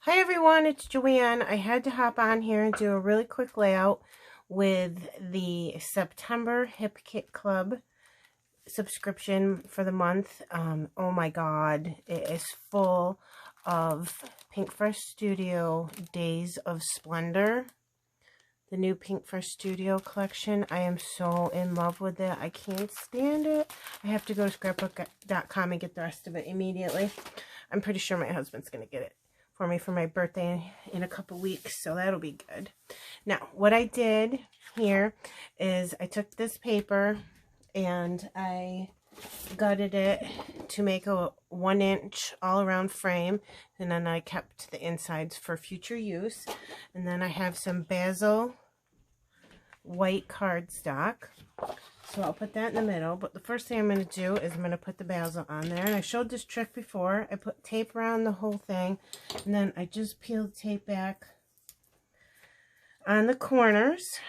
Hi everyone, it's Joanne. I had to hop on here and do a really quick layout with the September Hip Kit Club subscription for the month. Oh my god, it is full of Pink Fresh Studio Days of Splendor. The new Pink Fresh Studio collection. I am so in love with it. I can't stand it. I have to go to scrapbook.com and get the rest of it immediately. I'm pretty sure my husband's going to get it for me for my birthday in a couple weeks, so that'll be good. Now, what I did here is I took this paper and I gutted it to make a 1-inch all-around frame, and then I kept the insides for future use. And then I have some basil white cardstock, so I'll put that in the middle. But the first thing I'm going to do is I'm going to put the basil on there, and I showed this trick before. I put tape around the whole thing, and then I just peel the tape back on the corners,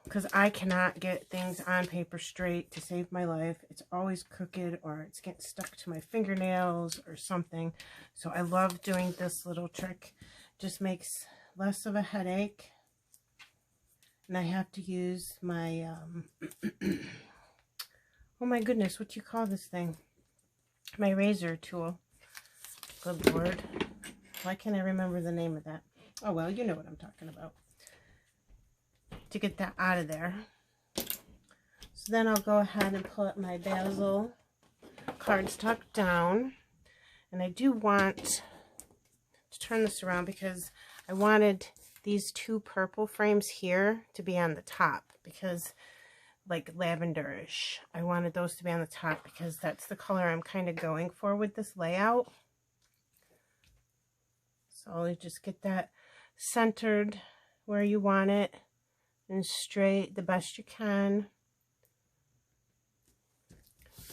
because I cannot get things on paper straight to save my life. It's always crooked, or it's getting stuck to my fingernails or something. So I love doing this little trick. Just makes less of a headache. And I have to use my, oh my goodness, what do you call this thing? My razor tool. Good Lord. Why can't I remember the name of that? Oh, well, you know what I'm talking about. To get that out of there. So then I'll go ahead and put my basil cardstock down. And I do want to turn this around because I wanted these two purple frames here to be on the top, because like lavenderish. I wanted those to be on the top because that's the color I'm kind of going for with this layout. So I'll just get that centered where you want it and straight the best you can,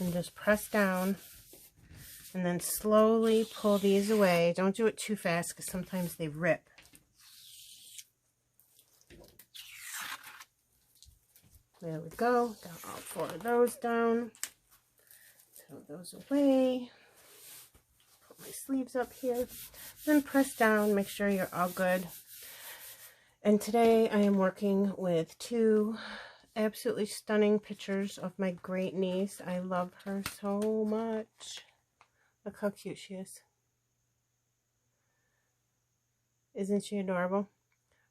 and just press down and then slowly pull these away. Don't do it too fast because sometimes they rip. There we go. Got all 4 of those down. Throw those away. Put my sleeves up here. Then press down. Make sure you're all good. And today I am working with 2 absolutely stunning pictures of my great niece. I love her so much. Look how cute she is. Isn't she adorable?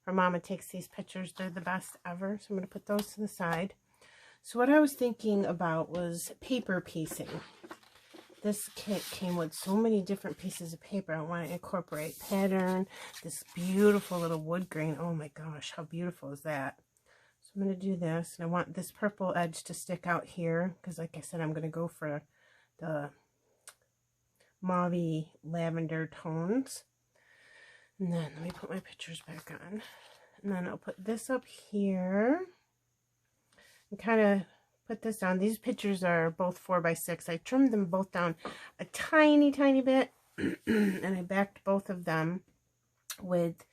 Her mama takes these pictures. They're the best ever. So I'm going to put those to the side. So what I was thinking about was paper piecing. This kit came with so many different pieces of paper. I want to incorporate pattern, this beautiful little wood grain. Oh my gosh, how beautiful is that? So I'm going to do this. And I want this purple edge to stick out here because, like I said, I'm going to go for the mauve lavender tones. And then let me put my pictures back on. And then I'll put this up here and kind of put this down. These pictures are both 4x6. I trimmed them both down a tiny bit. And I backed both of them with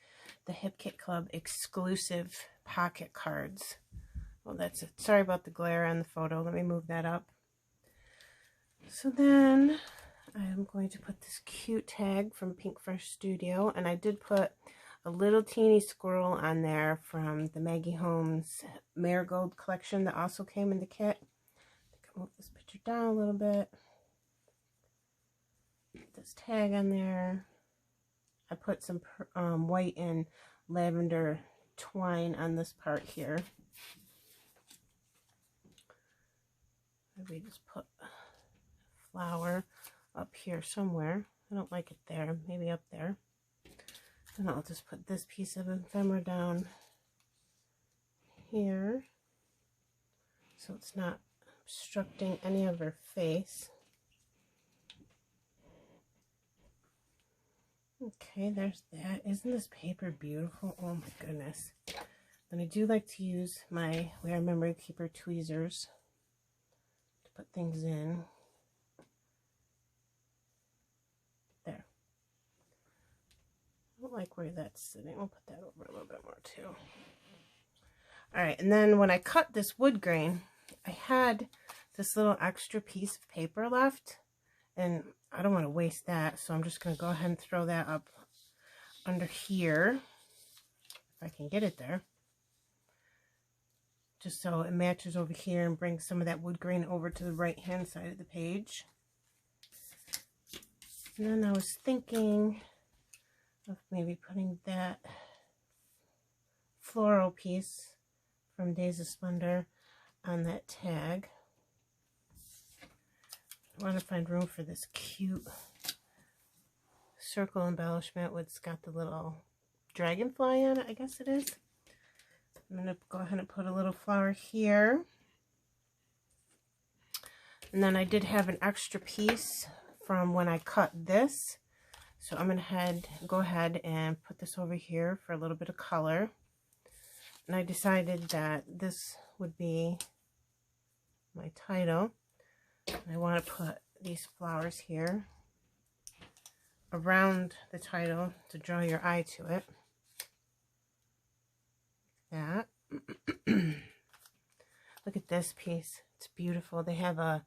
the Hip Kit Club exclusive pocket cards. Well, that's it. Sorry about the glare on the photo. Let me move that up. So then I'm going to put this cute tag from Pink Fresh Studio, and I did put a little teeny squirrel on there from the Maggie Holmes Marigold collection that also came in the kit. I think I'll move this picture down a little bit. Put this tag on there. I put some white and lavender twine on this part here. Maybe just put a flower up here somewhere. I don't like it there. Maybe up there. And I'll just put this piece of ephemera down here so it's not obstructing any of her face. Okay, there's that. Isn't this paper beautiful? Oh my goodness. And I do like to use my Wear Memory Keeper tweezers to put things in. There. I don't like where that's sitting. I'll put that over a little bit more too. Alright, and then when I cut this wood grain, I had this little extra piece of paper left, and I don't want to waste that, so I'm just going to go ahead and throw that up under here, if I can get it there, just so it matches over here and brings some of that wood grain over to the right hand side of the page. And then I was thinking of maybe putting that floral piece from Days of Splendor on that tag. I want to find room for this cute circle embellishment with, it's got the little dragonfly on it, I guess it is. I'm going to go ahead and put a little flower here. And then I did have an extra piece from when I cut this. So I'm going to go ahead and put this over here for a little bit of color. And I decided that this would be my title. And I want to put these flowers here around the title to draw your eye to it. That. Look at this piece. It's beautiful. They have a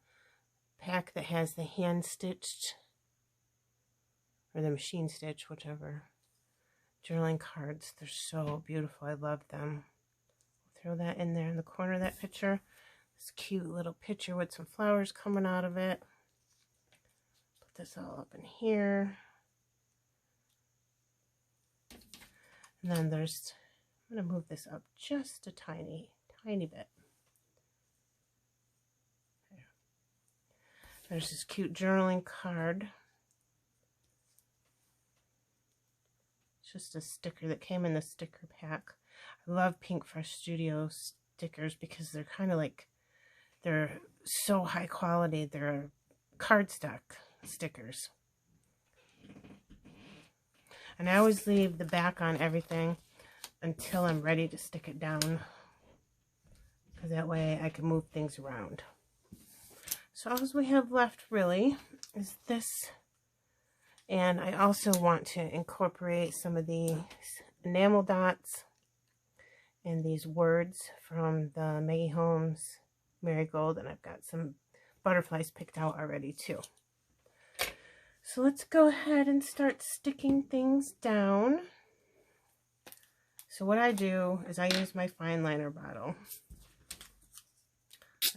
pack that has the hand stitched or the machine stitch, whichever, journaling cards. They're so beautiful. I love them. Throw that in there in the corner of that picture. This cute little picture with some flowers coming out of it. Put this all up in here. And then there's, I'm going to move this up just a tiny bit. There. There's this cute journaling card. It's just a sticker that came in the sticker pack. I love Pink Fresh Studio stickers because they're kind of like, they're so high quality. They're cardstock stickers. And I always leave the back on everything until I'm ready to stick it down, because that way I can move things around. So all we have left really is this. And I also want to incorporate some of these enamel dots and these words from the Maggie Holmes Marigold, and I've got some butterflies picked out already too. So let's go ahead and start sticking things down. So what I do is I use my fine liner bottle.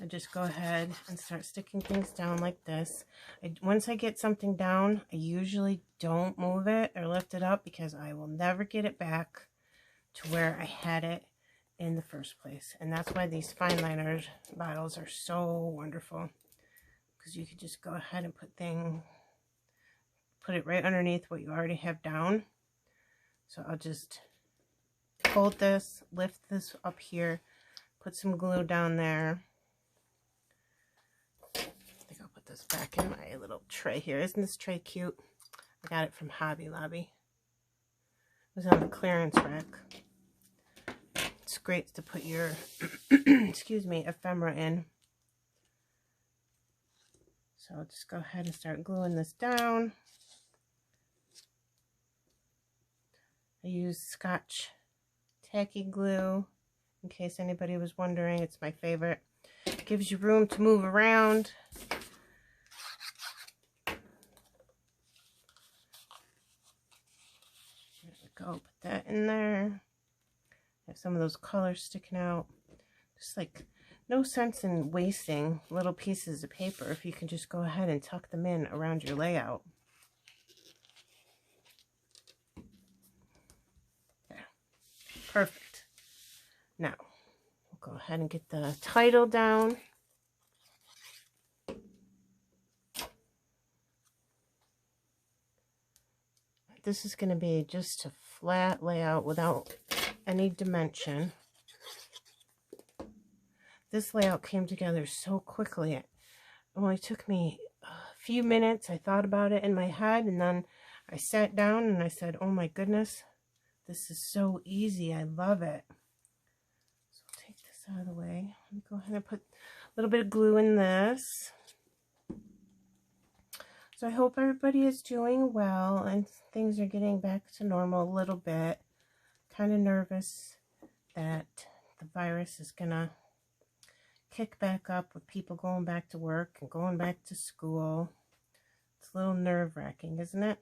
I just go ahead and start sticking things down like this. Once I get something down, I usually don't move it or lift it up because I will never get it back to where I had it in the first place. And that's why these fine liner bottles are so wonderful, because you could just go ahead and put it right underneath what you already have down. So I'll just hold this, lift this up here, put some glue down there. I think I'll put this back in my little tray here. Isn't this tray cute? I got it from Hobby Lobby. It was on the clearance rack. It's great to put your, excuse me, ephemera in. So I'll just go ahead and start gluing this down. I use Scotch tacky glue, in case anybody was wondering. It's my favorite. It gives you room to move around. There we go. Put that in there. Have some of those colors sticking out. Just like, no sense in wasting little pieces of paper if you can just go ahead and tuck them in around your layout. There. Perfect. Now, we'll go ahead and get the title down. This is going to be just a flat layout without any dimension. This layout came together so quickly. It only took me a few minutes. I thought about it in my head, and then I sat down and I said, oh my goodness, this is so easy. I love it. So I'll take this out of the way. Let me go ahead and put a little bit of glue in this. So I hope everybody is doing well and things are getting back to normal a little bit. Kind of nervous that the virus is gonna kick back up with people going back to work and going back to school. It's a little nerve-wracking, isn't it?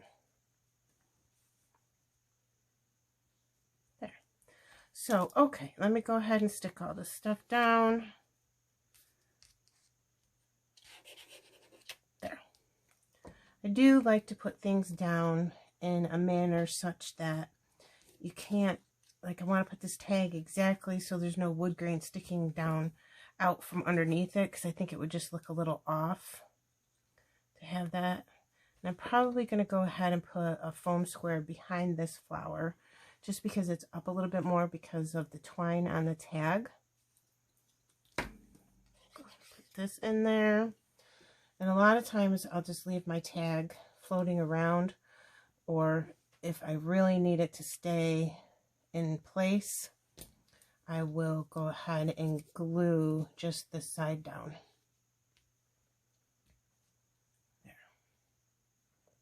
So, okay, let me go ahead and stick all this stuff down. There. I do like to put things down in a manner such that you can't, like, I want to put this tag exactly so there's no wood grain sticking down out from underneath it, because I think it would just look a little off to have that. And I'm probably going to go ahead and put a foam square behind this flower, just because it's up a little bit more because of the twine on the tag. Put this in there. And a lot of times I'll just leave my tag floating around, or if I really need it to stay in place, I will go ahead and glue just this side down. There.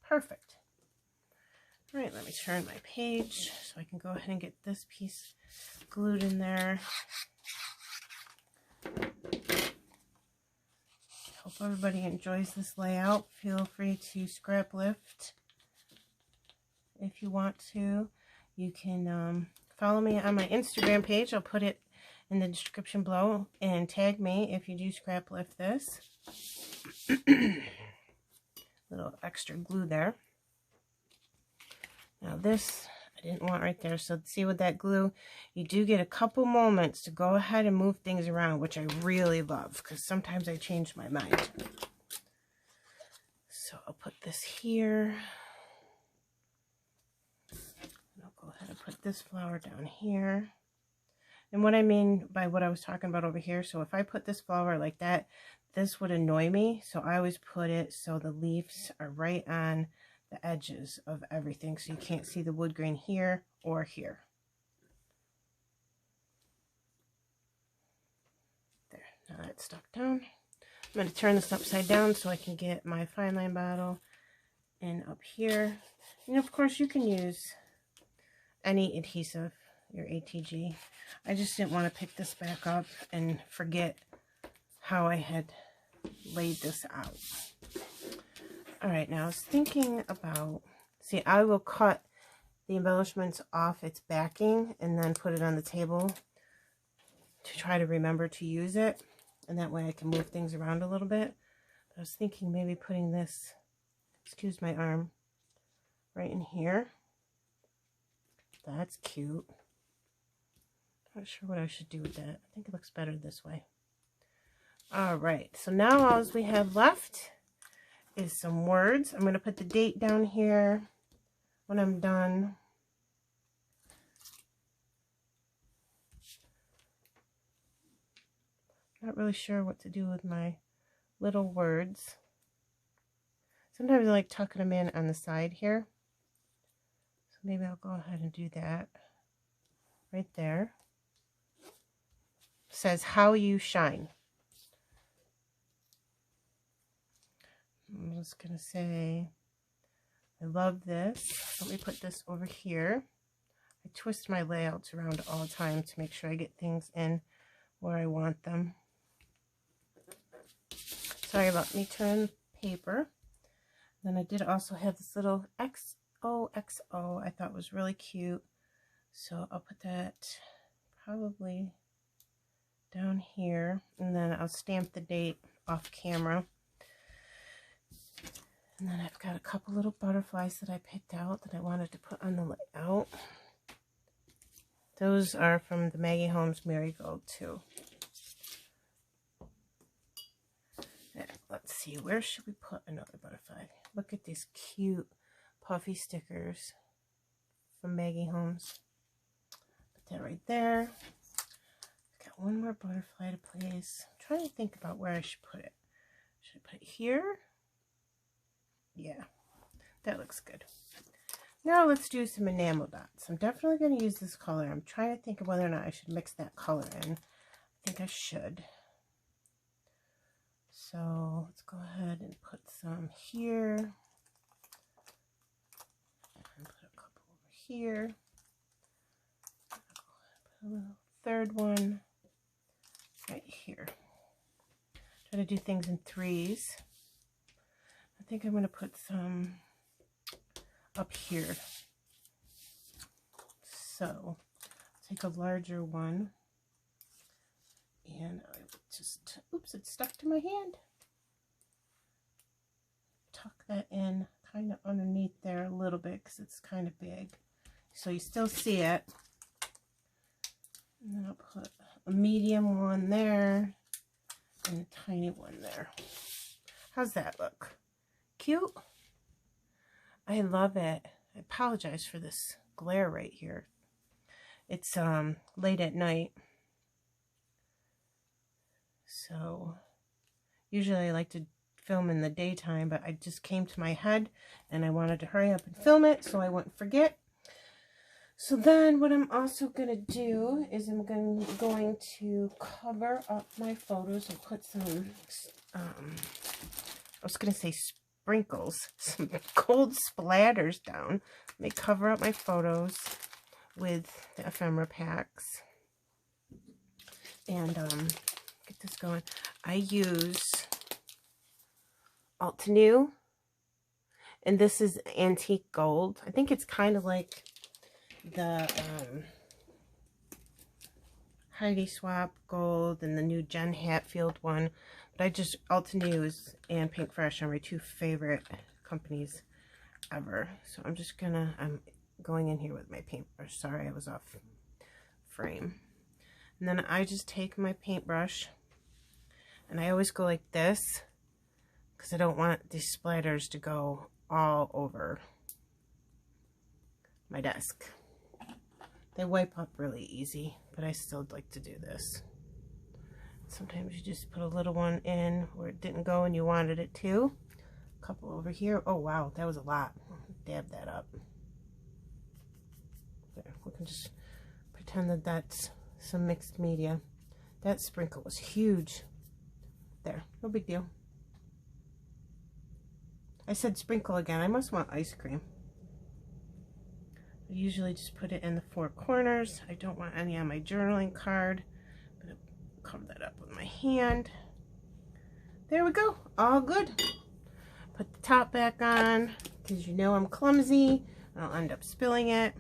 Perfect. All right, let me turn my page so I can go ahead and get this piece glued in there. Hope everybody enjoys this layout. Feel free to scrap lift if you want to. You can follow me on my Instagram page. I'll put it in the description below, and tag me if you do scrap lift this. Little extra glue there. Now this I didn't want right there, so see with that glue, you do get a couple moments to go ahead and move things around, which I really love because sometimes I change my mind. So I'll put this here. And I'll go ahead and put this flower down here. And what I mean by what I was talking about over here, so if I put this flower like that, this would annoy me. So I always put it so the leaves are right on the edges of everything, so you can't see the wood grain here or here. There, now that's stuck down. I'm going to turn this upside down so I can get my fine line bottle in up here. And of course you can use any adhesive, your ATG. I just didn't want to pick this back up and forget how I had laid this out. All right, now I was thinking about, see, I will cut the embellishments off its backing and then put it on the table to try to remember to use it. And that way I can move things around a little bit. But I was thinking maybe putting this, excuse my arm, right in here. That's cute. Not sure what I should do with that. I think it looks better this way. All right, so now all we have left is some words. I'm going to put the date down here when I'm done. Not really sure what to do with my little words. Sometimes I like tucking them in on the side here. So maybe I'll go ahead and do that right there. It says, how you shine. I'm just going to say, I love this. Let me put this over here. I twist my layouts around all the time to make sure I get things in where I want them. Sorry about me turning paper. Then I did also have this little XOXO I thought was really cute. So I'll put that probably down here. And then I'll stamp the date off camera. And then I've got a couple little butterflies that I picked out that I wanted to put on the layout. Those are from the Maggie Holmes Marigold too. There, let's see, where should we put another butterfly? Look at these cute puffy stickers from Maggie Holmes. Put that right there. Got one more butterfly to place. I'm trying to think about where I should put it. Should I put it here? Yeah, that looks good. Now let's do some enamel dots. I'm definitely going to use this color. I'm trying to think of whether or not I should mix that color in. I think I should. So let's go ahead and put some here. And put a couple over here. Put a little third one right here. Try to do things in threes. I think I'm going to put some up here. So let's take a larger one. And I will just, oops, it's stuck to my hand. Tuck that in kind of underneath there a little bit because it's kind of big. So you still see it. And then I'll put a medium one there and a tiny one there. How's that look? Cute? I love it. I apologize for this glare right here. It's late at night. So usually I like to film in the daytime, but I just came to my head and I wanted to hurry up and film it so I wouldn't forget. So then what I'm also going to do is I'm going to cover up my photos and put some, I was going to say sprinkles, some gold splatters down. Let me cover up my photos with the ephemera packs. And get this going. I use Altenew, and this is antique gold. I think it's kind of like the Heidi Swap gold and the new Jen Hatfield one, but I just, Altenew and Pink Fresh are my two favorite companies ever. So I'm just gonna, I'm going in here with my paintbrush. Sorry, I was off frame. And then I just take my paintbrush, and I always go like this because I don't want these splatters to go all over my desk. They wipe up really easy, but I still like to do this. Sometimes you just put a little one in where it didn't go and you wanted it to. A couple over here. Oh wow, that was a lot. Dab that up. There, we can just pretend that that's some mixed media. That sprinkle was huge. There, no big deal. I said sprinkle again. I must want ice cream. I usually just put it in the four corners. I don't want any on my journaling card. I'm going to cover that up with my hand. There we go. All good. Put the top back on because you know I'm clumsy. I'll end up spilling it.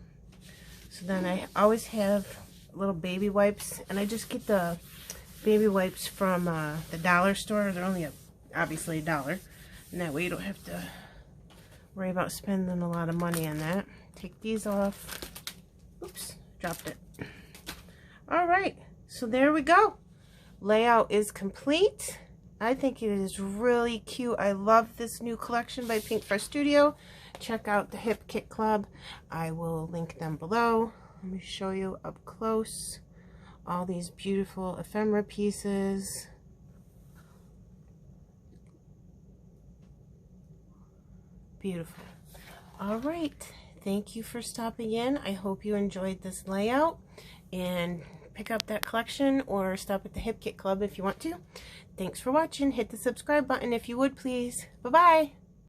So then I always have little baby wipes, and I just get the baby wipes from the dollar store. They're only obviously $1, and that way you don't have to worry about spending a lot of money on that. Take these off. Oops, dropped it. All right, so there we go. Layout is complete. I think it is really cute. I love this new collection by Pink Fresh Studio. Check out the Hip Kit Club. I will link them below. Let me show you up close all these beautiful ephemera pieces. Beautiful. All right. Thank you for stopping in. I hope you enjoyed this layout, and pick up that collection or stop at the Hip Kit Club if you want to. Thanks for watching. Hit the subscribe button if you would, please. Bye-bye.